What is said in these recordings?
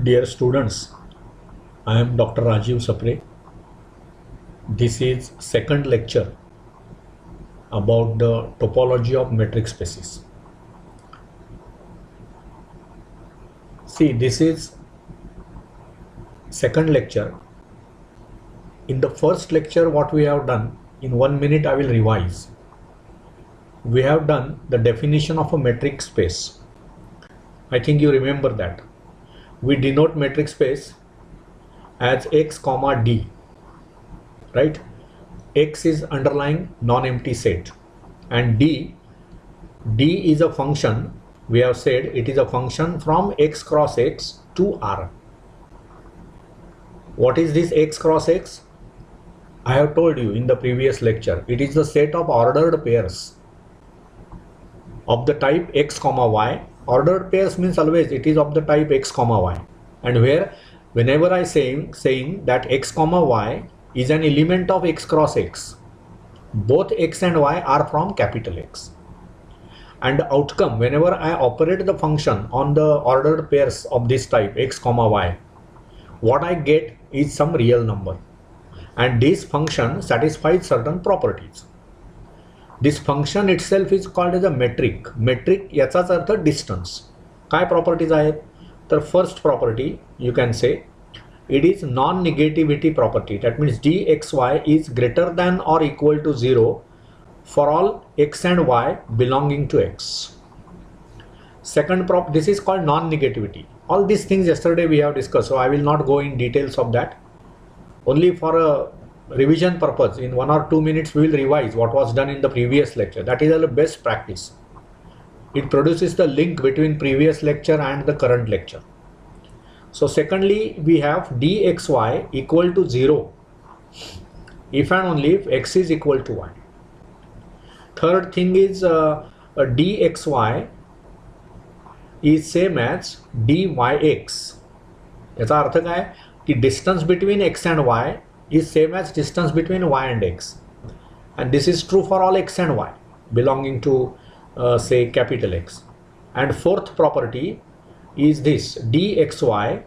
Dear students, I am Dr. Rajiv Sapre. This is second lecture about the topology of metric spaces. See, this is second lecture. In the first lecture, what we have done, in 1 minute I will revise. We have done the definition of a metric space. I think you remember that. We denote metric space as x comma d, right? X is underlying non-empty set and d is a function. We have said it is a function from x cross x to R. What is this x cross x? I have told you in the previous lecture, it is the set of ordered pairs of the type x comma y. Ordered pairs means always it is of the type x comma y, and whenever I saying that x comma y is an element of x cross x, both x and y are from capital X, and the outcome whenever I operate the function on the ordered pairs of this type x comma y, what I get is some real number, and this function satisfies certain properties. This function itself is called as a metric. Metric याचाच अर्थ distance. काय properties आहेत? तर first property you can say it is non-negativity property. That means dxy is greater than or equal to 0 for all x and y belonging to x. Second this is called non-negativity. All these things yesterday we have discussed, so I will not go in details of that. Only for a revision purpose, in 1 or 2 minutes we will revise what was done in the previous lecture. That is the best practice. It produces the link between previous lecture and the current lecture. So secondly, we have dxy equal to 0 if and only if x is equal to y. Third thing is dxy is same as dyx. याचा अर्थ काय की distance between x and y is same as distance between y and x, and this is true for all x and y belonging to say capital X. And fourth property is this dxy,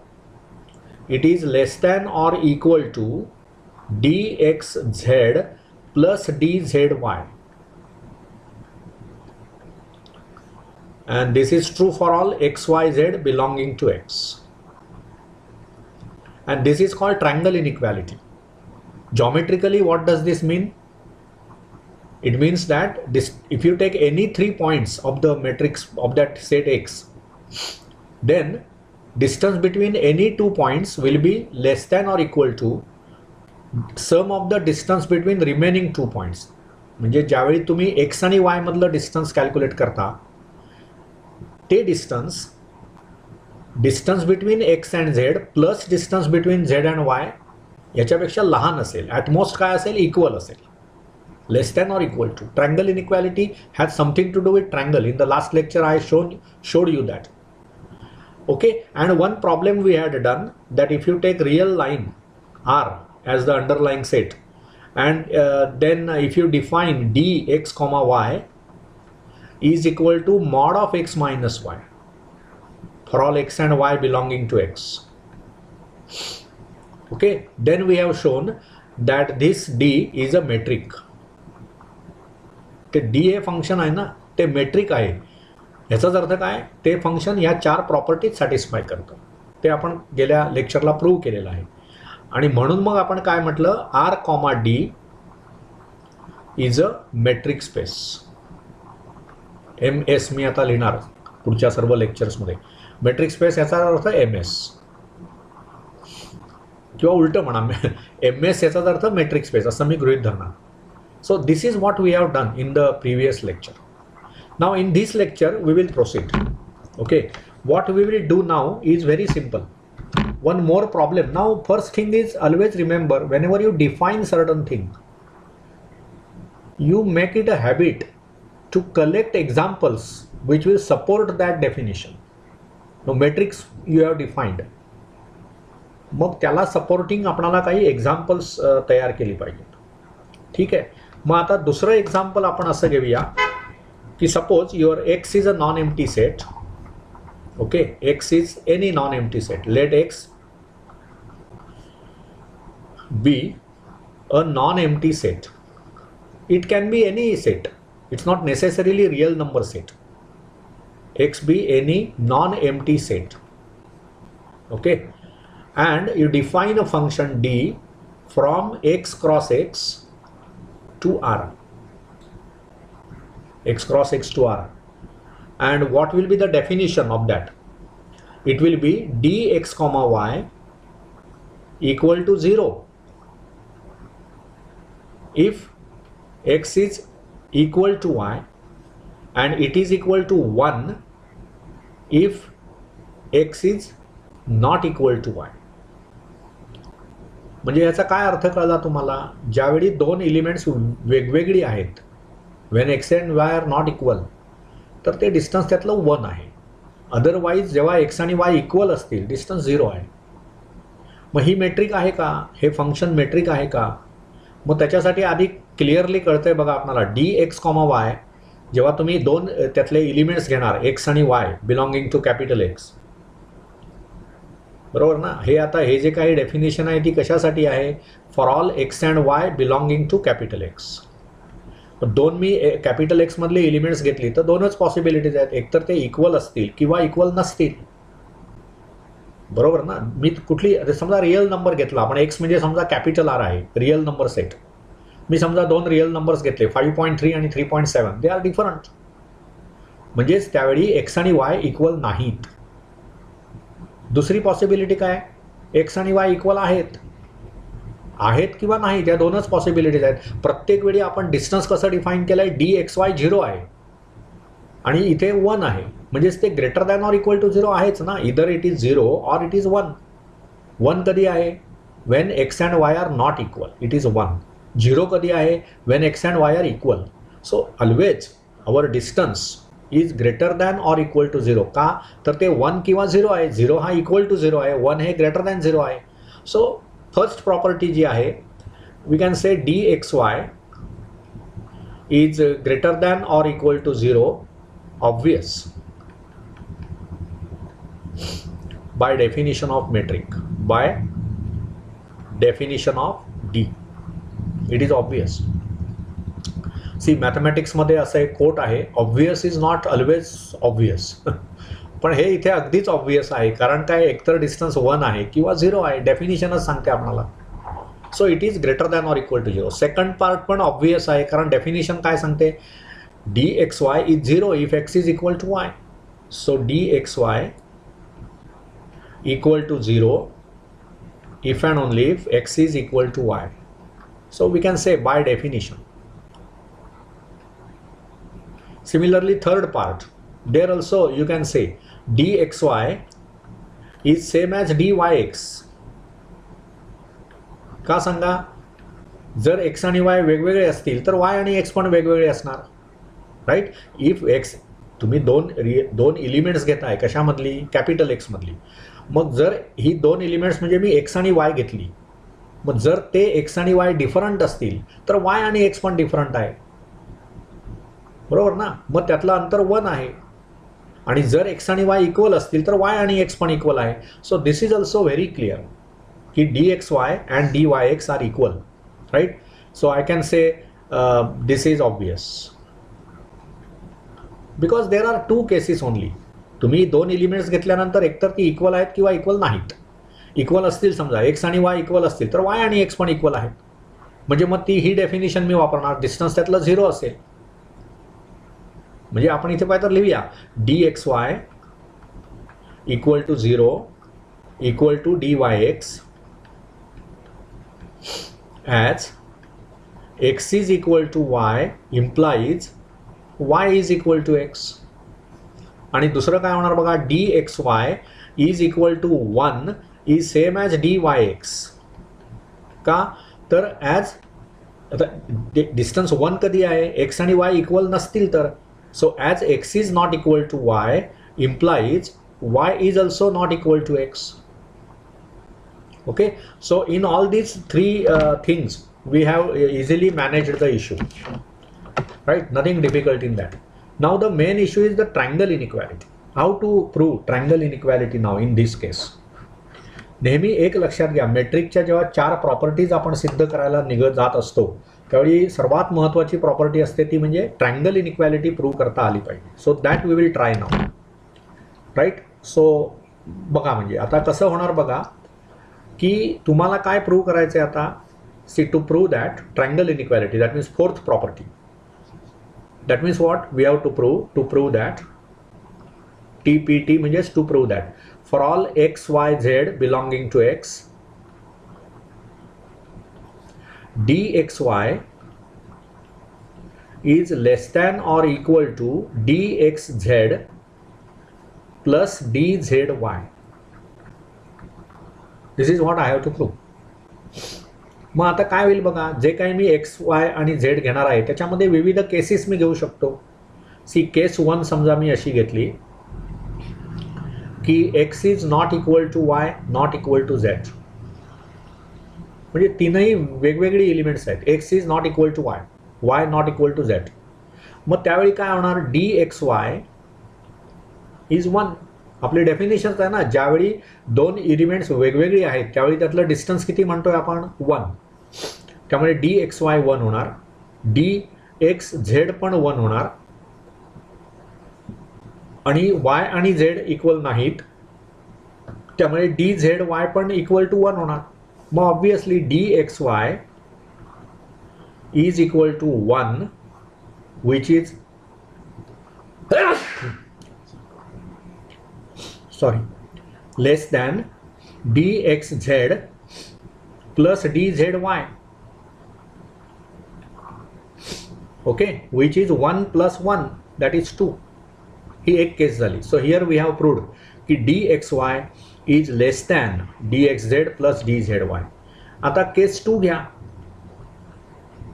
it is less than or equal to dxz plus dzy, and this is true for all xyz belonging to x, and this is called triangle inequality. Geometrically, what does this mean? It means that this, if you take any 3 points of the matrix of that set X, then distance between any 2 points will be less than or equal to sum of the distance between remaining 2 points. म्हणजे ज्यावेळी तुम्ही x आणि y मधलं distance calculate करता, ते distance between x and z plus distance between z and y याच्यापेक्षा लहान असेल. ॲट मोस्ट काय असेल? इक्वल असेल. Less than or equal to. Triangle inequality has something to do with triangle. In the last lecture I showed you that. Okay, and one problem we had done, that if you take real line R as the underlying set, and then if you define dx comma y is equal to mod of x minus y for all x and y belonging to x. Okay, then we have shown that this d is a metric. ते D हे function आहे ना, ते metric आहे. याचाच अर्थ काय? ते फंक्शन या 4 प्रॉपर्टीज सॅटिस्फाय करतं. ते आपण गेल्या लेक्चरला प्रूव्ह केलेलं आहे, आणि म्हणून मग आपण काय म्हटलं, R comma D is a metric space. M S मी आता लिहिणार पुढच्या सर्व लेक्चर्समध्ये. मेट्रिक स्पेस याचा अर्थ एम एस, किंवा उलटं म्हणा, एम एस याचाच अर्थ मेट्रिक स्पेस असं मी गृहीत धरणार. So this is what we have done in the previous lecture. Now in this lecture we will proceed. Okay, what we will do now is very simple. One more problem. Now first thing is, always remember, whenever you define certain thing, you make it a habit to collect examples which will support that definition. Now matrix you have defined, मग त्याला supporting आपल्याला काही examples तयार केली पाहिजेत. ठीक आहे. मग आता दुसरं एक्झाम्पल आपण असं घेऊया की suppose your x is a non empty set Okay, X is any non-empty set. Let X be a non-empty set. It can be any set. It's not necessarily real number set. X be any non-empty set. Okay, and you define a function D from X cross X to R. X cross X to R. And what will be the definition of that? It will be dx comma y equal to 0 if x is equal to y, and it is equal to 1 if x is not equal to y. म्हणजे याचा काय अर्थ कळला तुम्हाला? ज्यावेळी दोन elements वेगवेगळी आहेत, when x and y are not equal, तर ते डिस्टन्स त्यातलं 1 आहे. अदरवाईज जेव्हा x आणि y इक्वल असतील डिस्टन्स 0 आहे. मग ही मेट्रिक आहे का? हे फंक्शन मेट्रिक आहे का? मग त्याच्यासाठी आधी क्लिअरली कळतंय बघा आपल्याला, dx कॉमा y जेव्हा तुम्ही दोन त्यातले एलिमेंट्स घेणार x आणि y belonging to capital x, बरोबर ना? हे आता हे जे काही डेफिनेशन आहे ती कशासाठी आहे? For all x and y belonging to capital x. दोन मी कॅपिटल एक्स मधले एलिमेंट्स घेतली तर दोनच पॉसिबिलिटीज आहेत, एकतर ते इक्वल असतील किंवा इक्वल नसतील, बरोबर ना? मी कुठली समजा रिअल नंबर घेतला आपण, एक्स म्हणजे समजा कॅपिटल आर आहे, रिअल नंबर सेट. मी समजा दोन रिअल नंबर्स घेतले 5.3 आणि 3.7, दे आर डिफरंट. म्हणजेच त्यावेळी एक्स आणि वाय इक्वल नाहीत. दुसरी पॉसिबिलिटी काय? एक्स आणि वाय इक्वल आहेत किंवा नाही, त्या दोनच पॉसिबिलिटीज आहेत. प्रत्येक वेळी आपण डिस्टन्स कसं डिफाईन केलं आहे? dxy 0 आहे आणि इथे 1 आहे, म्हणजेच ते greater than or equal to 0 आहेच ना. Either it is 0 or it is 1. 1 कधी आहे? When X and Y are not equal, it is 1. 0 कधी आहे? When X and Y are equal. So always our distance is greater than or equal to 0. का? तर ते 1 किंवा 0 आहे. 0 हा इक्वल टू 0 आहे, 1 हे ग्रेटर दॅन 0 आहे. सो फर्स्ट प्रॉपर्टी जी आहे, we can say dxy is greater than or equal to 0, obvious, by definition of metric, by definition of D. It is obvious. See, mathematics मध्ये असं एक coat आहे, obvious is not always obvious. पण हे इथे अगदीच ऑब्वियस आहे, कारण काय? एकतर डिस्टन्स 1 आहे किंवा 0 आहे, डेफिनिशनच सांगते आपल्याला. So it is greater than or equal to 0. Second part पण ऑब्वियस आहे, कारण डेफिनिशन काय सांगते? dxy is 0 if x is equal to y. So dxy equal to 0 if and only if x is equal to y. So we can say by definition. Similarly, third part, there also you can say dxy is same as dyx. का सांगा? जर x आणि y वेगवेगळे असतील तर y आणि x पण वेगवेगळे असणार, राईट? इफ x, तुम्ही दोन एलिमेंट्स घेताय, कशामधली? कॅपिटल एक्स मधली. मग जर ही दोन एलिमेंट्स म्हणजे मी एक्स आणि वाय घेतली, मग जर ते एक्स आणि वाय डिफरंट असतील तर वाय आणि एक्स पण डिफरंट आहे, बरोबर ना? मग त्यातलं अंतर 1 आहे. आणि जर एक्स आणि वाय इक्वल असतील तर वाय आणि एक्स पण इक्वल आहे. So this is also very clear की dxy and dyx are equal, right? So I can say this is obvious, because there are 2 cases only. तुम्ही दोन एलिमेंट्स घेतल्यानंतर एकतर ती इक्वल आहेत किंवा इक्वल नाहीत. इक्वल असतील, समजा एक्स आणि वाय इक्वल असतील तर वाय आणि एक्स पण इक्वल आहेत, म्हणजे मग ती ही डेफिनेशन मी वापरणार, डिस्टन्स त्यातलं 0 असेल. म्हणजे आपण इथे पाहिजे तर लिहूया dxy equal to 0 equal to dyx as x is equal to y implies y is equal to x. आणि दुसरं काय होणार बघा? dxy is equal to 1 is same as dyx. का? तर ॲज आता डिस्टन्स 1 कधी आहे? एक्स आणि वाय इक्वल नसतील तर. So as X is not equal to Y implies y is also not equal to x. Okay, so in all these three things we have easily managed the issue, right? Nothing difficult in that. Now the main issue is the triangle inequality. How to prove triangle inequality now in this case. नेहमी एक लक्षात घ्या, मेट्रिकच्या जेव्हा 4 properties आपण सिद्ध करायला निघत जात असतो त्यावेळी सर्वात महत्त्वाची प्रॉपर्टी असते ती म्हणजे ट्रायंगल इनइक्वॅलिटी प्रूव्ह करता आली पाहिजे. So that we will try now, right. So बघा म्हणजे आता कसं होणार बघा, की तुम्हाला काय प्रूव्ह करायचं आहे आता. See to prove that triangle inequality, that means fourth property. That means what we have to prove that TPT म्हणजेच to prove that for all x, y, z belonging to x, dxy is less than or equal to dxz plus dzy. This is what I have to prove. मग आता काय होईल बघा, जे काही मी x, y आणि z घेणार आहे त्याच्यामध्ये विविध केसेस मी घेऊ शकतो. सी केस 1 समजा मी अशी घेतली की x is not equal to y not equal to z. म्हणजे तीनही वेगवेगळी एलिमेंट्स आहेत. x is not equal to y, y not equal to z. मग त्यावेळी काय होणार, dxy इज 1. आपली डेफिनेशन आहे ना, ज्यावेळी दोन एलिमेंट्स वेगवेगळी आहेत त्यावेळी त्यातलं डिस्टन्स किती म्हणतोय आपण, 1. त्यामुळे dxy 1 होणार, dxz पण 1 होणार आणि y आणि z इक्वल नाहीत त्यामुळे dzy पण इक्वल टू 1 होणार. मग obviously dxy is equal to 1 which is less than dxz plus dzy. Okay, which is 1 plus 1 that is 2. ही एक केस झाली. So here we have proved की dxy is less than dxz plus dzy. आता केस 2 घ्या.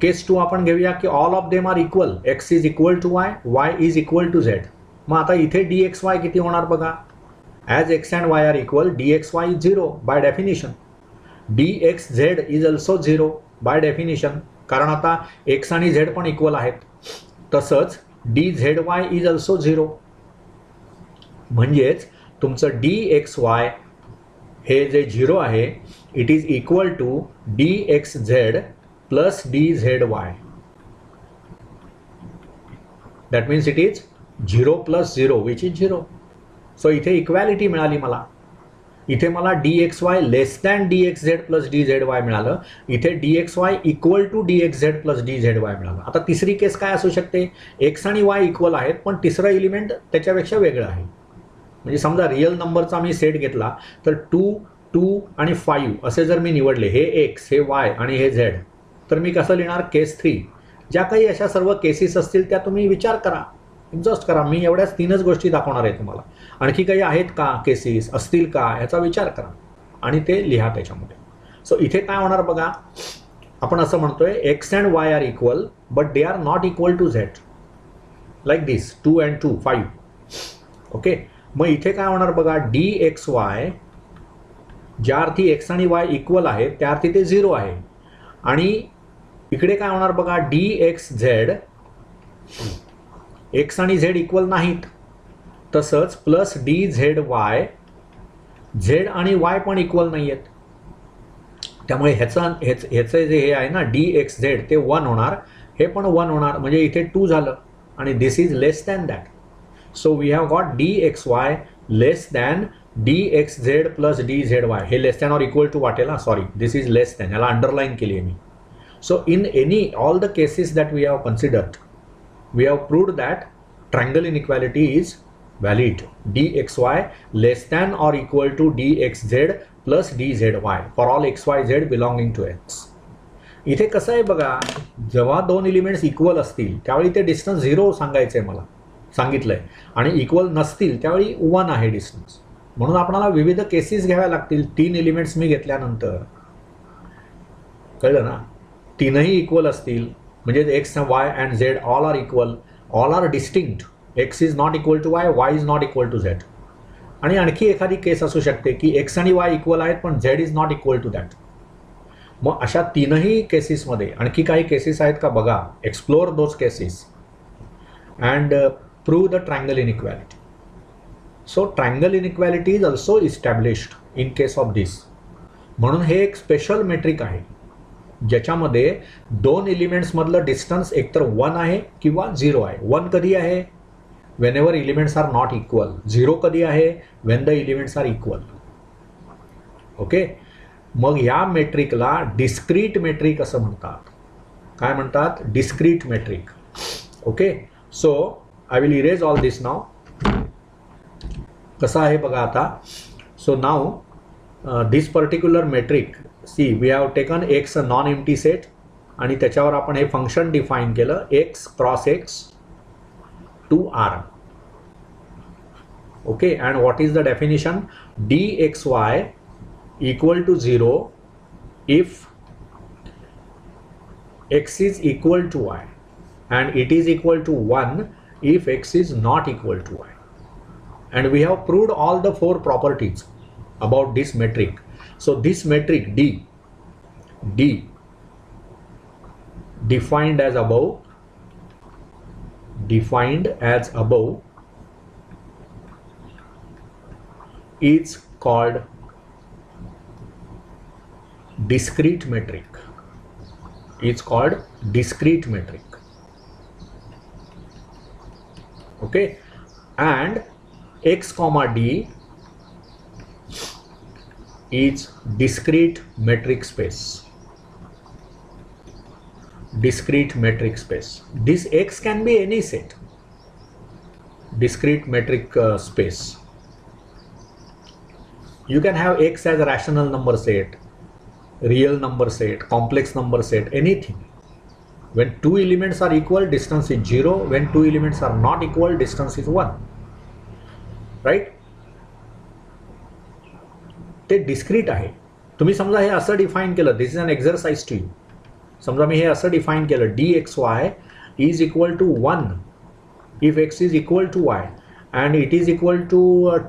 केस 2 आपण घेऊया की all of them are equal, x is equal to y, y is equal to z. मग आता इथे dxy किती होणार बघा, as x and y are equal dxy is 0 by definition, dxz is also 0 by definition, कारण आता x आणि z पण इक्वल आहेत. तसंच dzy इज ऑल्सो 0. म्हणजेच तुमचं dxy हे जे 0 आहे it is equal to dxz plus dzy. That means it is 0 plus 0 which is 0. So इथे इक्वॅलिटी मिळाली मला. इथे मला dxy less than dxz plus dzy मिळालं, इथे dxy equal to dxz plus dzy मिळालं. आता तिसरी केस काय असू शकते, x आणि y इक्वल आहेत पण तिसरं एलिमेंट त्याच्यापेक्षा वेगळं आहे. म्हणजे समजा रिअल नंबरचा मी सेट घेतला तर 2, 2 आणि 5 असे जर मी निवडले, हे x, हे y आणि हे z, तर मी कसं लिहिणार, केस 3. ज्या काही अशा सर्व केसेस असतील त्या तुम्ही विचार करा, एक्झॉस्ट करा. मी एवढ्याच 3च गोष्टी दाखवणार आहे तुम्हाला. आणखी काही आहेत का केसेस, असतील का, ह्याचा विचार करा आणि ते लिहा त्याच्यामध्ये. सो इथे काय होणार बघा, आपण असं म्हणतोय x and y are equal but they are not equal to z, like this 2 and 2 5. Okay, मग इथे काय होणार बघा, dxy ज्या अर्थी x आणि y इक्वल आहेत त्या अर्थी ते 0 आहे. आणि इकडे काय होणार बघा, dxz x आणि z इक्वल नाहीत, तसंच प्लस dzy z आणि y पण इक्वल नाही आहेत. त्यामुळे ह्याचं जे हे आहे ना dxz ते 1 होणार, हे पण 1 होणार, म्हणजे इथे 2 झालं आणि this is less than that. So we have got dxy less than dxz plus dzy. हे less than or equal to वाटेल, sorry, this is less than, याला अंडरलाईन केली आहे मी. So in any all the cases that we have considered we have proved that triangle inequality is valid. dxy less than or equal to dxz plus dzy for all xyz belonging to x. इथे कसं आहे बघा, जेव्हा दोन elements equal असतील त्यावेळी ते distance 0 सांगायचं आहे, मला सांगितलंय, आणि इक्वल नसतील त्यावेळी 1 आहे डिस्टन्स. म्हणून आपल्याला विविध केसेस घ्याव्या लागतील. 3 एलिमेंट्स मी घेतल्यानंतर, कळलं ना, तीनही इक्वल असतील म्हणजे x, y and z all are equal, all are distinct. x is not equal to y, y is not equal to z. आणि आणखी एखादी केस असू शकते की x आणि y इक्वल आहेत पण z is not equal to that. मग अशा तीनही केसेसमध्ये आणखी काही केसेस आहेत का बघा, explore those cases and prove the triangle inequality. So triangle inequality is also established in case of this. म्हणून हे एक स्पेशल मेट्रिक आहे ज्याच्यामध्ये दोन एलिमेंट्समधलं डिस्टन्स एकतर 1 आहे किंवा 0 आहे. 1 कधी आहे? Whenever elements are not equal. 0 कधी आहे? When the elements are equal. Okay. मग या मेट्रिकला डिस्क्रीट मेट्रिक असं म्हणतात. काय म्हणतात? Discrete metric. Okay. So I will erase all this now. कसं आहे बघा आता. So now this particular metric, see we have taken X a non empty set आणि त्याच्यावर आपण हे फंक्शन डिफाईन केलं X cross X to R. Okay. And what is the definition? D X Y equal to 0 if x is equal to y, and it is equal to 1 if x is not equal to y. And we have proved all the four properties about this metric. So this metric D defined as above is called discrete metric. It's called discrete metric. Okay. And x comma d is discrete metric space. Discrete metric space. This x can be any set. Discrete metric space. You can have x as a rational number set, real number set, complex number set, anything. When two elements are equal, distance is 0. When two elements are not equal, distance is 1. Right? ते discrete आहे. तुम्ही समजा हे असं define केलं, this is an exercise to you. समजा मी हे असं डिफाईन केलं, D X Y is equal to 1 if X is equal to Y and it is equal to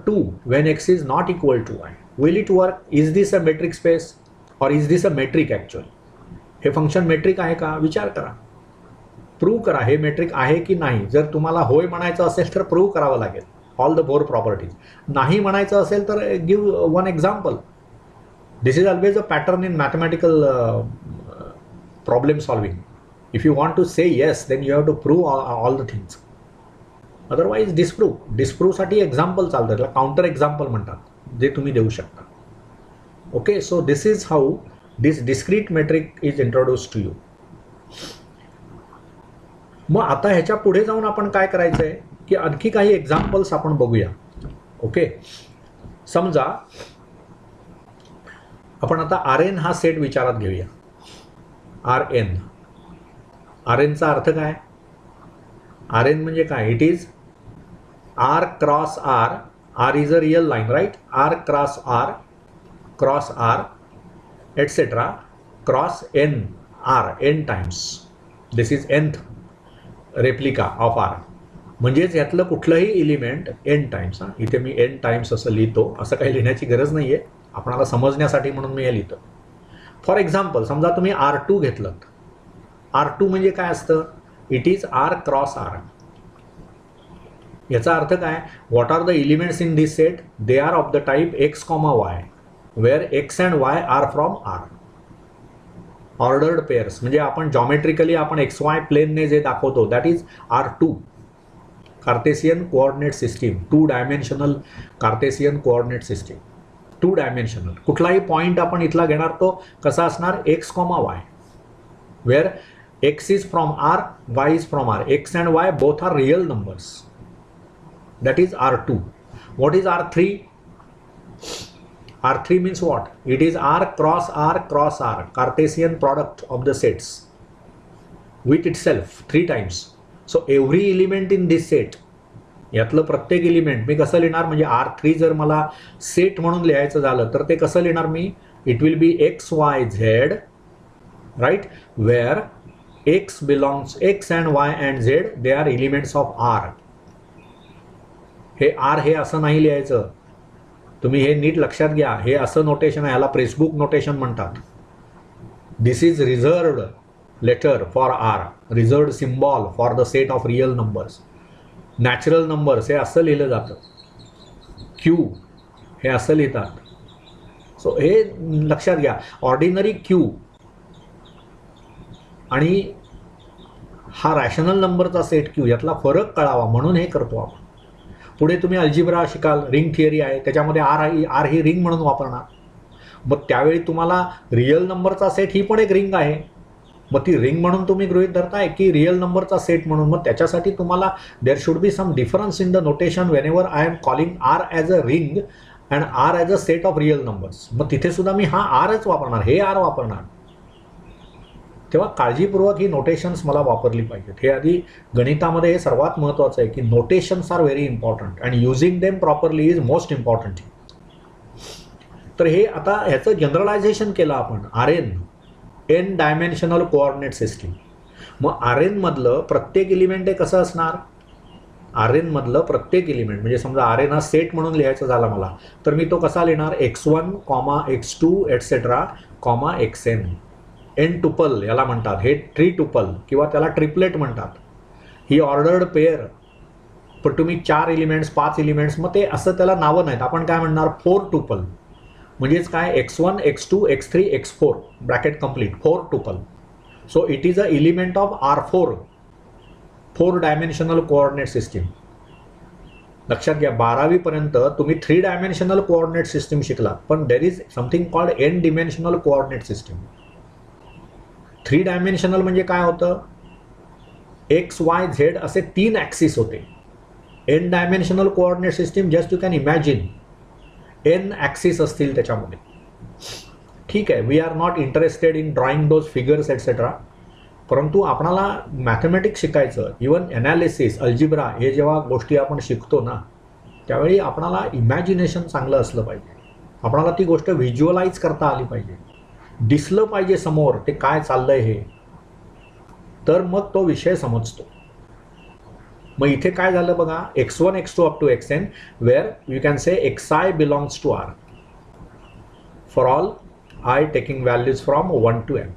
2 when x is not equal to y. Will it work? Is this a metric space or is this a metric actually? हे function metric आहे का? विचार करा, prove करा हे metric आहे की नाही. जर तुम्हाला होय म्हणायचं असेल तर प्रूव्ह करावं लागेल ऑल द फोर प्रॉपर्टीज. नाही म्हणायचं असेल तर give one example. This is always a pattern in mathematical problem solving. If you want to say yes then you have to prove all the things. Otherwise डिस्प्रूव्हसाठी example चालतं, त्याला counter example म्हणतात, जे तुम्ही देऊ शकता. Okay. So this is how this discrete metric is introduce to you. मग आता ह्याच्या पुढे जाऊन आपण काय करायचं आहे की आणखी काही एक्झाम्पल्स आपण बघूया. ओके. समजा आपण आता आर एन हा सेट विचारात घेऊया. आर एनचा अर्थ काय? आर एन म्हणजे काय? It is R cross R. R is a real line, right? R cross R etcetera cross n R n times. This is nth replica of R. म्हणजेच यातलं कुठलंही एलिमेंट एन टाइम्स. इथे मी N times असं लिहितो, असं काही लिहिण्याची गरज नाही आहे, आपणाला समजण्यासाठी म्हणून मी हे लिहितो. फॉर एक्झाम्पल समजा तुम्ही R2 घेतलं. R2 म्हणजे काय असतं? It is R cross R. याचा अर्थ काय? What are the elements in this set? They are of the type X comma Y, where X and Y are from R. Ordered pairs म्हणजे आपण geometrically आपण X Y प्लेनने जे दाखवतो that is R2. Cartesian coordinate system, 2 dimensional Cartesian coordinate system. 2 dimensional कुठलाही point आपण इथला घेणार तो कसा असणार? X comma Y, wear x is from r, y is from r. X and y both are real numbers. That is R2. What is R3? R3 means what? It is r cross r cross r, Cartesian product of the sets with itself 3 times. So every element in this set, यातलं प्रत्येक element मी कसं लिहिणार? म्हणजे R3 जर मला set म्हणून लिहायचं झालं तर ते कसं लिहिणार मी? It will be x y z, right? Where x belongs, x and y and z they are elements of R. हे R हे असं नाही लिहायचं, तुम्ही हे नीट लक्षात घ्या. हे असं नोटेशन आहे, ह्याला प्रेसबुक नोटेशन म्हणतात. This is reserved letter for R, reserved symbol for the set of real numbers. Natural numbers हे असं लिहिलं जातं. क्यू हे असं लिहितात. सो हे लक्षात घ्या, ऑर्डिनरी क्यू आणि हा रॅशनल नंबरचा सेट क्यू यातला फरक कळावा म्हणून हे करतो आपण. पुढे तुम्ही अल्जिब्रा शिकाल, रिंग थिअरी आहे, त्याच्यामध्ये आर ही रिंग म्हणून वापरणार. मग त्यावेळी तुम्हाला रिअल नंबरचा सेट ही पण एक रिंग आहे, मग ती रिंग म्हणून तुम्ही गृहीत धरताय की रिअल नंबरचा सेट म्हणून. मग त्याच्यासाठी तुम्हाला there should be some difference in the notation whenever I am calling R as a ring and R as a set of real numbers. मग तिथे सुद्धा मी हा आरच वापरणार, हे आर वापरणार. तेव्हा काळजीपूर्वक ही नोटेशन्स मला वापरली पाहिजेत. हे आधी गणितामध्ये हे सर्वात महत्त्वाचं आहे की notations are very important and using them properly is most important. तर हे आता ह्याचं जनरलायझेशन केलं आपण, R n dimensional coordinate system. मग आर एनमधलं प्रत्येक एलिमेंट हे कसं असणार, आर एनमधलं प्रत्येक एलिमेंट म्हणजे समजा आर एन हा सेट म्हणून लिहायचा झाला मला, तर मी तो कसा लिहिणार, x1, x2 etcetera xn. N tuple याला म्हणतात, हे ट्री टुपल किंवा त्याला ट्रिपलेट म्हणतात. ही ऑर्डर्ड पेअर, पण तुम्ही 4 एलिमेंट्स 5 एलिमेंट्स, मग ते असं त्याला नावं नाहीत. आपण काय म्हणणार, 4 टुपल. म्हणजेच काय, x1, x2, x3, x4 bracket complete, 4 tuple. So it is a element of R4, 4 dimensional coordinate system. लक्षात घ्या, 12वी पर्यंत तुम्ही 3 डायमेन्शनल कोऑर्डिनेट सिस्टीम शिकलात, पण there is something called n dimensional coordinate system. 3 dimensional म्हणजे काय होतं, एक्स वाय झेड असे 3 ॲक्सिस होते. n dimensional coordinate system just you can imagine n axis असतील त्याच्यामध्ये. ठीक आहे, we are not interested in drawing those figures etcetera, परंतु आपणाला मॅथमॅटिक्स शिकायचं, इवन ॲनालिसिस, अल्जिब्रा हे जेव्हा गोष्टी आपण शिकतो ना, त्यावेळी आपणाला इमॅजिनेशन चांगलं असलं पाहिजे. आपणाला ती गोष्ट व्हिज्युअलाइज करता आली पाहिजे, दिसलं पाहिजे समोर ते काय चाललंय हे, तर मग तो विषय समजतो. मग इथे काय झालं बघा, x1, x2 up to xn where you can say xi belongs to r for all i taking values from 1 to n.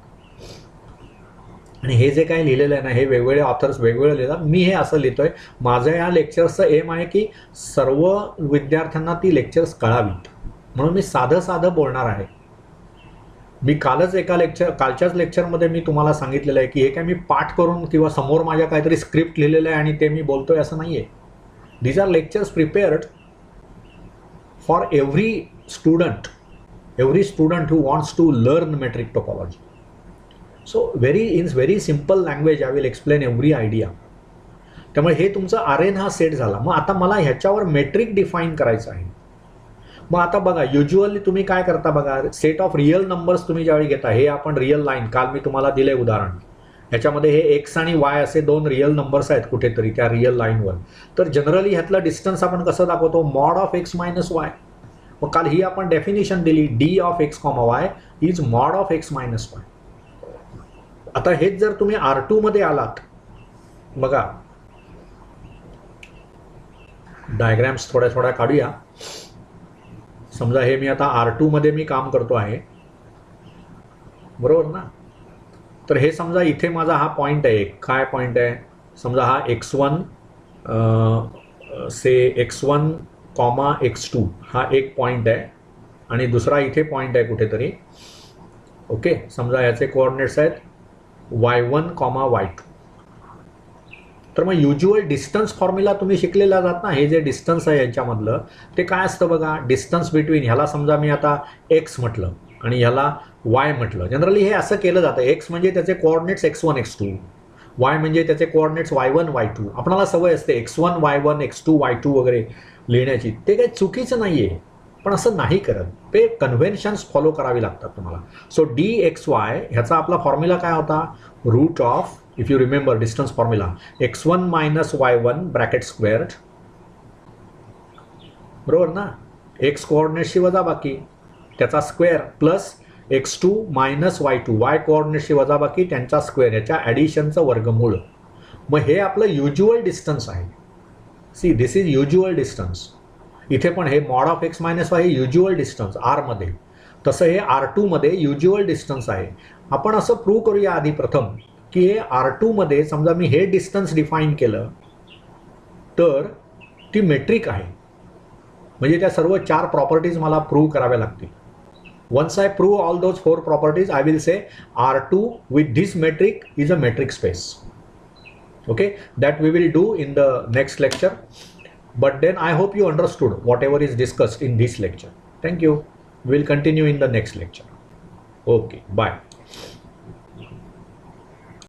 आणि हे जे काही लिहिलेलं आहे ना, हे वेगवेगळे ऑथर्स वेगवेगळे लिहितात. मी हे असं लिहितोय, माझं या लेक्चरचं एम आहे की सर्व विद्यार्थ्यांना ती लेक्चर्स कळावीत, म्हणून मी साधं बोलणार आहे. मी कालच्याच लेक्चरमध्ये मी तुम्हाला सांगितलेलं आहे की हे काय मी पाठ करून किंवा समोर माझ्या काहीतरी स्क्रिप्ट लिहिलेलं आहे आणि ते मी बोलतोय असं नाही आहे. These are lectures prepared for every student who wants to learn metric topology. So in very simple language I will explain every idea. त्यामुळे हे तुमचं आर एन हा सेट झाला. मग आता मला ह्याच्यावर मेट्रिक डिफाईन करायचं आहे. मग आता बघा, युज्युअली तुम्ही काय करता बघा, सेट ऑफ रिअल नंबर्स तुम्ही ज्यावेळी घेता, हे आपण रिअल लाईन काल मी तुम्हाला दिले उदाहरण, ह्याच्यामध्ये हे एक्स आणि वाय असे 2 रिअल नंबर्स आहेत कुठेतरी त्या रिअल लाईनवर. तर जनरली ह्यातलं डिस्टन्स आपण कसं दाखवतो, mod of X minus Y. मग काल ही आपण डेफिनेशन दिली, D of x comma Y is mod of X minus Y. आता हेच जर तुम्ही R2 मध्ये आलात, बघा डायग्रॅम्स थोड्या काढूया. समजा हे मी आता R2 मध्ये मी काम करतो आहे, बरोबर ना. तर हे समजा इथे माझा हा पॉईंट आहे, काय पॉईंट आहे, समजा हा x1 x1, x2 हा एक पॉईंट आहे आणि दुसरा इथे पॉईंट आहे कुठेतरी. ओके, समजा याचे कोऑर्डिनेट्स आहेत y1, y2. तर मग युज्युअल डिस्टन्स फॉर्म्युला तुम्ही शिकलेला जात ना, हे जे डिस्टन्स आहे यांच्यामधलं ते काय असतं बघा, डिस्टन्स बिटवीन, ह्याला समजा मी आता x म्हटलं आणि ह्याला y म्हटलं. जनरली हे असं केलं जातं, x म्हणजे त्याचे कोऑर्डिनेट्स x1, x2, y म्हणजे त्याचे कोऑर्डिनेट्स y1, y2. आपल्याला सवय असते x1, y1, x2, y2 वगैरे लिहिण्याची, ते काही चुकीचं नाही आहे, पण असं नाही करत, ते कन्व्हेन्शन्स फॉलो करावी लागतात तुम्हाला. सो dxy ह्याचा आपला फॉर्म्युला काय होता, root of, if you remember distance formula, x1 minus y1 bracket squared, बरोबर ना, एक्स कोऑर्डिनेटशी वजा बाकी त्याचा square, plus x2 minus y2 y कोऑर्डिनेटशी वजा बाकी त्यांचा स्क्वेअर, याच्या ॲडिशनचं वर्गमूळ. मग हे आपलं युज्युअल डिस्टन्स आहे. See, this is usual distance. इथे पण हे mod of X minus Y हे युज्युअल डिस्टन्स आरमध्ये, तसं हे R2 मध्ये युज्युअल डिस्टन्स आहे. आपण असं प्रूव्ह करूया आधी प्रथम की हे R2 मध्ये समजा मी हे डिस्टन्स डिफाईन केलं तर ती मेट्रिक आहे. म्हणजे त्या सर्व 4 प्रॉपर्टीज मला प्रूव्ह कराव्या लागतील. Once I prove all those 4 properties, I will say R2 with this metric is a metric space. Okay, that we will do in the next lecture. But then I hope you understood whatever is discussed in this lecture. Thank you. We will continue in the next lecture. Okay, bye.